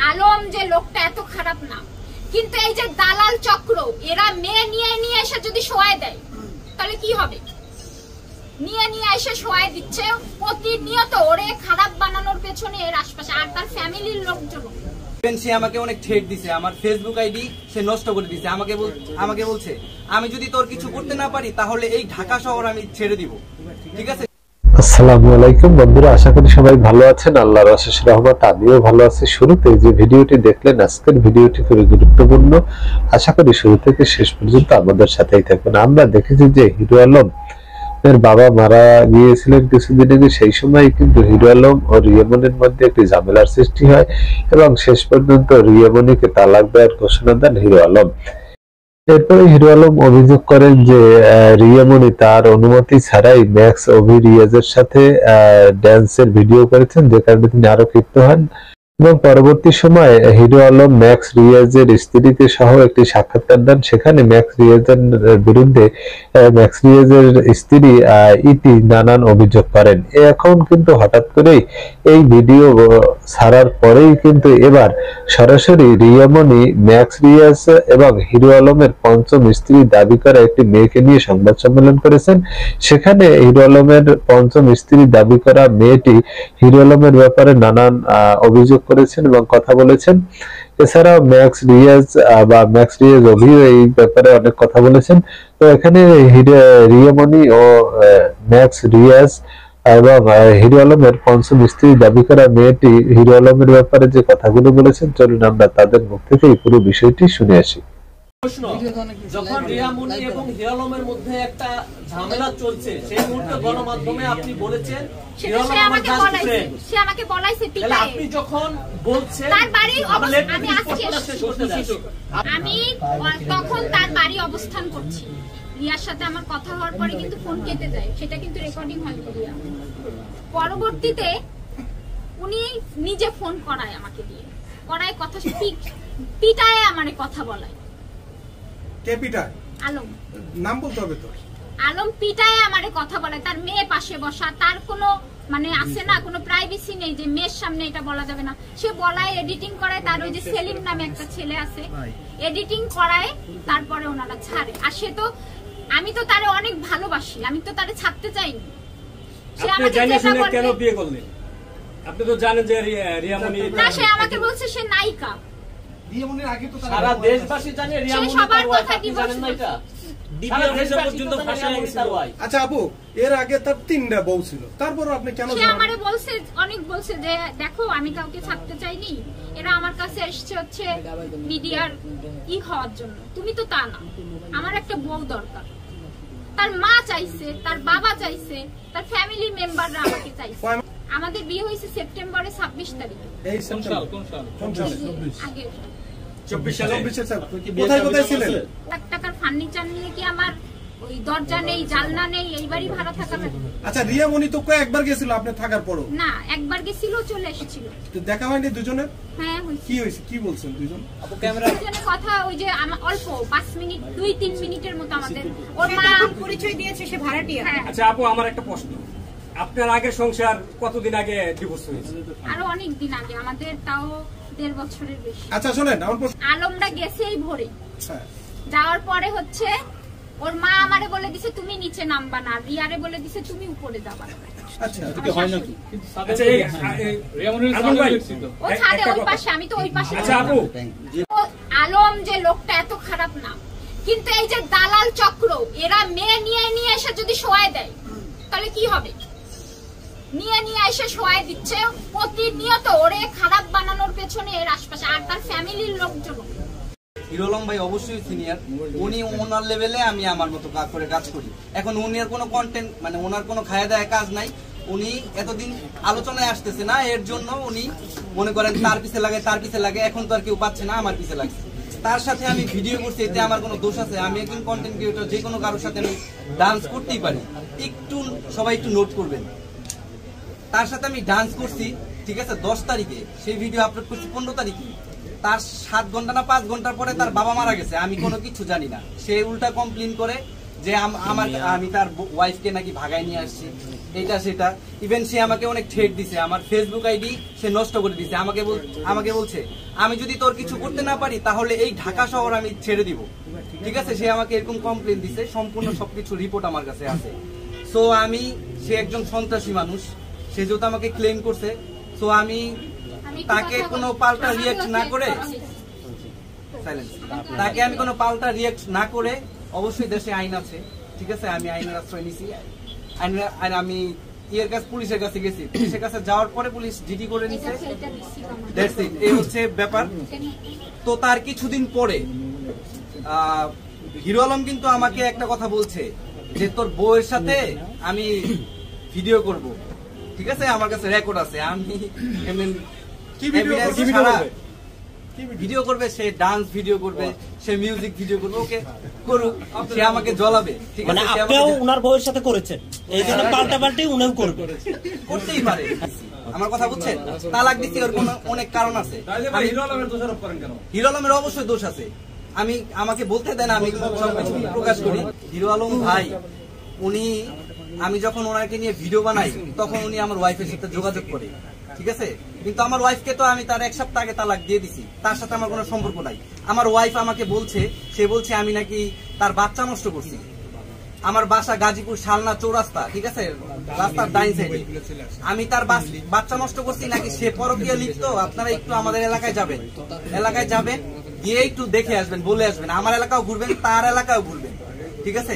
আলম যে লোকটা এত খারাপ না, কিন্তু এই যে দালাল চক্র এরা মেয়ে নিয়ে এসে যদি শোয়ায় দেয় তাহলে কি হবে? নিয়ে এসে শোয়ায় দিচ্ছে প্রতিনিয়ত, ওরে খারাপ বানানোর পেছনে এর আশপাশে আর তার ফ্যামিলির লোকজন। সে আমাকে অনেক ঠেট দিছে, আমার ফেসবুক আইডি সে নষ্ট করে দিছে। আমাকে বলছে আমি যদি তোর কিছু করতে না পারি তাহলে এই ঢাকা শহর আমি ছেড়ে দিব। ঠিক আছে। আসসালামু আলাইকুম বন্ধুরা, আশা করি সবাই ভালো আছেন। আল্লাহর অশেষ রহমত আমিও ভালো আছি। শুরুতে যে ভিডিওটি দেখলেন, আজকের ভিডিওটি খুবই গুরুত্বপূর্ণ। আশা করি শুরু থেকে শেষ পর্যন্ত আমাদের সাথেই থাকবেন। আমরা দেখেছি যে হিরো আলম এর বাবা মারা গিয়েছিলেন কিছুদিন আগে। সেই সময় কিন্তু হিরো আলম ও রিয়ামনির মধ্যে একটি ঝামেলার সৃষ্টি হয় এবং শেষ পর্যন্ত রিয়ামনিকে তালাক দেওয়ার ঘোষণা দেন হিরো আলম। এরপরে হিরো আলম অভিযোগ করেন যে রিয়ামনি তার অনুমতি ছাড়াই ম্যাক্স অভি রিয়াজের সাথে ড্যান্সের ভিডিও করেছেন, যে কারণে তিনি আরো ক্ষিপ্ত হন এবং পরবর্তী সময়ে হিরো আলম ম্যাক্স রিয়াজের স্ত্রীকে সহ একটি সাক্ষাৎকার দেন। সেখানে ম্যাক্স রিয়াজের বিরুদ্ধে ম্যাক্স রিয়াজের স্ত্রী ইতি নানান অভিযোগ করেন। এখন কিন্তু হঠাৎ করেই এই ভিডিও ছাড়ার পরেই কিন্তু এবার সরাসরি রিয়ামনি ম্যাক্স রিয়াজ এবং হিরো আলমের পঞ্চম স্ত্রী দাবি করা একটি মেয়েকে নিয়ে সংবাদ সম্মেলন করেছেন। সেখানে হিরো আলমের পঞ্চম স্ত্রী দাবি করা মেয়েটি হিরো আলমের ব্যাপারে নানান অভিযোগ করেছেন এবং কথা বলেছেন। এছাড়া ম্যাক্স রিয়াজ অভিও এই ব্যাপারে অনেক কথা বলেছেন। তো এখানে রিয়ামনি ও ম্যাক্স রিয়াজ এবং হিরো আলমের পঞ্চম স্ত্রী দাবি করা মেয়েটি হিরো আলমের ব্যাপারে যে কথাগুলো বলেছেন, চলুন আমরা তাদের মুখ থেকে এই পুরো বিষয়টি শুনে আসি। যখন রিয়ামনি এবং হিরো আলমের মধ্যে একটা ঝামেলা চলছে, সেই মুহূর্তে গণমাধ্যমে আপনি বলেছেন সে আমাকে বলাইছে পিটায়। আপনি যখন বলছেন আমি তখন তার বাড়ি অবস্থান করছি, রিয়ার সাথে আমার কথা হওয়ার পরে কিন্তু ফোন কেটে যায়, সেটা কিন্তু রেকর্ডিং হয়। পরবর্তীতে উনি নিজে ফোন করায়, আমাকে দিয়ে করায়, কথা পিটায় আমারে কথা বলায়। কে পিটায়? আলম। নাম বলতে হবে তো। আলম পিটায় আমারে কথা বলায়, তার মেয়ে পাশে বসা, তার কোনো মানে আছে না, কোনো প্রাইভেসি নেই যে মেয়ের সামনে এটা বলা যাবে না। সে বলায়, এডিটিং করায়, তার ওই যে সেলিম নামে একটা ছেলে আছে, এডিটিং করায়, তারপরে ওনারা ছাড়ে। আর সে তো, আমি তো তারে অনেক ভালোবাসি, আমি তো তারে ছাড়তে চাইনি। সে আমাকে কেন বিয়ে করলেন? আপনি তো জানেন যে রিয়ামনি না, সে আমাকে বলছে সে নায়িকা। রিয়ামনির আগে তো সারা দেশবাসী জানে রিয়ামনি তার ওয়াইফ, আপনি জানেন না এটা? আচ্ছা আপু, এর আগে তার 3টা বউ ছিল, তারপরও আপনি কেন? সে আমারে বলছে, অনেক বলছে যে দেখো আমি কাউকে ছাড়তে চাইনি, এরা আমার কাছে এসেছে হচ্ছে মিডিয়ার হওয়ার জন্য। তুমি তো তা না, আমার একটা বউ দরকার। তার মা চাইছে, তার বাবা চাইছে, তার ফ্যামিলি মেম্বাররা আমাকে চাইছে। আমাদের বিয়ে হয়েছে সেপ্টেম্বরে 26 তারিখে। এই সেপ্টেম্বর কোন সাল? আগে 24 সালে। কোথায় কোথায় ছিলেন? টাকার ফার্নিচার নিয়ে কি আমার ওই দরজা নেই, জানলা নেই, এই বাড়ি ভাড়া থাকা লাগে। আচ্ছা, রিয়ামনি তো কয়েকবার গেছিল আপনি থাকার পরও? না, একবার গেছিল, চলে এসেছিল। তো দেখা হয়নি দুজনের? হ্যাঁ হইছে। কি হইছে, কি বলছেন দুজন? আপু ক্যামেরা দুজনের কথা ওই যে অল্প 5 মিনিট, 2-3 মিনিটের মতো আমাদের। ওর মা পরিচয় দিয়েছে সে ভাড়াটিয়া। আচ্ছা আপু, আমার একটা প্রশ্ন, আপনার আগের সংসার কতদিন আগে ডিভোর্স হয়েছে? আরো অনেক দিন আগে, আমাদের তাও 1.5 বছরের বেশি। আচ্ছা শোনেন, আমার আলমরা গেছে এই ভোরে। যাওয়ার পরে হচ্ছে ওর মা আমারে বলে দিছে তুমি নিচে নামবা না, রিয়ারে বলে দিছে তুমি উপরে যাবা। আচ্ছা এটা হয় নাকি? আচ্ছা এই রিয়ামনির ও ছাদে ওই পাশে, আমি তো ওই পাশে। আচ্ছা আপু, আলম যে লোকটা এত খারাপ না, কিন্তু এই যে দালাল চক্র এরা মেয়ে নিয়ে এসে যদি শোয়ায় দেয় তাহলে কি হবে? নিয়ে এসে শোয়ায় দিচ্ছে প্রতিনিয়ত, ওরে খারাপ বানানোর পেছনে এর আশপাশে আর তার ফ্যামিলির লোকজন। হিরো আলম ভাই অবশ্যই সিনিয়র, উনি ওনার লেভেলে, আমি আমার মতো করে কাজ করি। এখন উনার কোনো কন্টেন্ট মানে ওনার কোনো খায়া দেয় কাজ নাই, উনি এতদিন আলোচনায় আসতেছে না, এর জন্য উনি মনে করেন তার পিছে লাগে। এখন তো আর কেউ পাচ্ছে না, আমার পিছে লাগছে। তার সাথে আমি ভিডিও করছি, এতে আমার কোনো দোষ আছে? আমি একজন কন্টেন্ট ক্রিয়েটর, যে কোনো কারোর সাথে আমি ডান্স করতেই পারি। সবাই একটু নোট করবেন, তার সাথে আমি ডান্স করছি, ঠিক আছে, 10 তারিখে। সেই ভিডিও আপলোড করছি 15 তারিখে। তার 7 ঘন্টা না 5 ঘন্টার পরে তার বাবা মারা গেছে, আমি কোনো কিছু জানি না। সে উল্টা কমপ্লেন করে যে আমি তার ওয়াইফকে নাকি ভাগায় নিয়ে আসছি, এটা সেটা। ইভেন সে আমাকে অনেক ঠেট দিছে, আমার ফেসবুক আইডি সে নষ্ট করে দিছে। আমাকে বলছে আমি যদি তোর কিছু করতে না পারি তাহলে এই ঢাকা শহর আমি ছেড়ে দিব, ঠিক আছে। সে আমাকে এরকম কমপ্লেন দিছে, সম্পূর্ণ সবকিছু রিপোর্ট আমার কাছে আছে। সো সে একজন সন্ত্রাসী মানুষ, সে যেহেতু আমাকে ক্লেম করছে, সো আমি তাকে কোনো পাল্টা রিয়েক্ট না করে তাকে আমি কোনো পাল্টা রিয়েক্ট না করে, অবশ্যই দেশে আইন আছে, ঠিক আছে, আমি আইনের আশ্রয় নিছি। আমি পুলিশের কাছে গেছি, পুলিশের কাছে যাওয়ার পরে পুলিশ ডিডি করে নিছে, এই হচ্ছে ব্যাপার। তো তার কিছুদিন পরে হিরো আলম কিন্তু আমাকে একটা কথা বলছে যে তোর বউয়ের সাথে আমি ভিডিও করব, ঠিক আছে, আমার কাছে রেকর্ড আছে। আমি ভিডিও করবে, সে ডান্স ভিডিও করবে, সে মিউজিক ভিডিও করবে, ওকে করুক, সে আমাকে জ্বলাবে, ঠিক আছে। আপনিও ওনার বউয়ের সাথে করেছেন, এই জন্য পাল্টাপাল্টি উনিও করবে, করতেই পারে। আমার কথা বুঝছেন? তালাক দিতে ওর কোনো অনেক কারণ আছে। হিরো আলমের অবশ্যই দোষ আছে, আমাকে বলতে দেন, আমি সবকিছু প্রকাশ করি। হিরো আলম ভাই, আমি যখন ওনাকে নিয়ে ভিডিও বানাই তখন উনি আমার ওয়াইফের সাথে যোগাযোগ করে, ঠিক আছে। কিন্তু আমার ওয়াইফকে তো আমি তার 1 সপ্তাহ আগে তালাক দিয়ে দিছি, তার সাথে আমার কোনো সম্পর্ক নাই। আমার ওয়াইফ আমাকে বলছে, সে বলছে আমি নাকি তার বাচ্চা নষ্ট করছি। আমার বাসা গাজীপুর শালনা চৌরাস্তা, ঠিক আছে, রাস্তার ডাইন সাইডে। আমি তার বাচ্চা নষ্ট করছি নাকি সে পরকীয়া লিপ্ত, আপনারা একটু আমাদের এলাকায় যাবেন, গিয়ে একটু দেখে আসবেন, বলে আসবেন। আমার এলাকাও ঘুরবেন, তার এলাকাও ঘুরবেন, ঠিক আছে।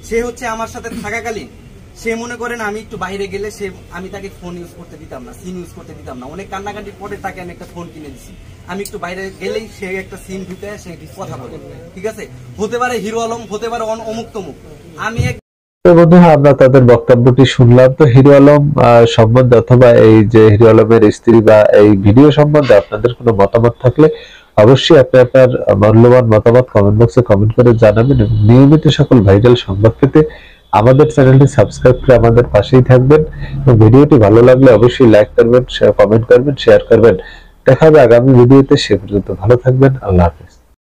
সে হচ্ছে আমার সাথে থাকাকালীন সে মনে করেন আমি একটু বাইরে গেলে আমি তাকে ফোন ইউজ করতে দিতাম না, সিম ইউজ করতে দিতাম না। অনেক কান্নাকাটির পরে তাকে আমি একটা ফোন কিনে দিচ্ছি। আমি একটু বাইরে গেলেই সে একটা সিম ঢুকে সে কথা বলে, ঠিক আছে। হতে পারে হিরো আলম, হতে পারে অমুক তমুক। বন্ধুরা, আমরা তাদের বক্তব্যটি শুনলাম। তো হিরো আলম সম্বন্ধে অথবা এই যে হিরো আলমের স্ত্রী বা এই ভিডিও সম্বন্ধে আপনাদের কোনো মতামত থাকলে অবশ্যই আপনি আপনার মূল্যবান মতামত কমেন্ট বক্সে কমেন্ট করে জানাবেন। এবং নিয়মিত সকল ভাইরাল সংবাদ পেতে আমাদের চ্যানেলটি সাবস্ক্রাইব করে আমাদের পাশেই থাকবেন। এবং ভিডিওটি ভালো লাগলে অবশ্যই লাইক করবেন, কমেন্ট করবেন, শেয়ার করবেন। দেখা হবে আগামী ভিডিওতে। সে পর্যন্ত ভালো থাকবেন। আল্লাহ হাফেজ।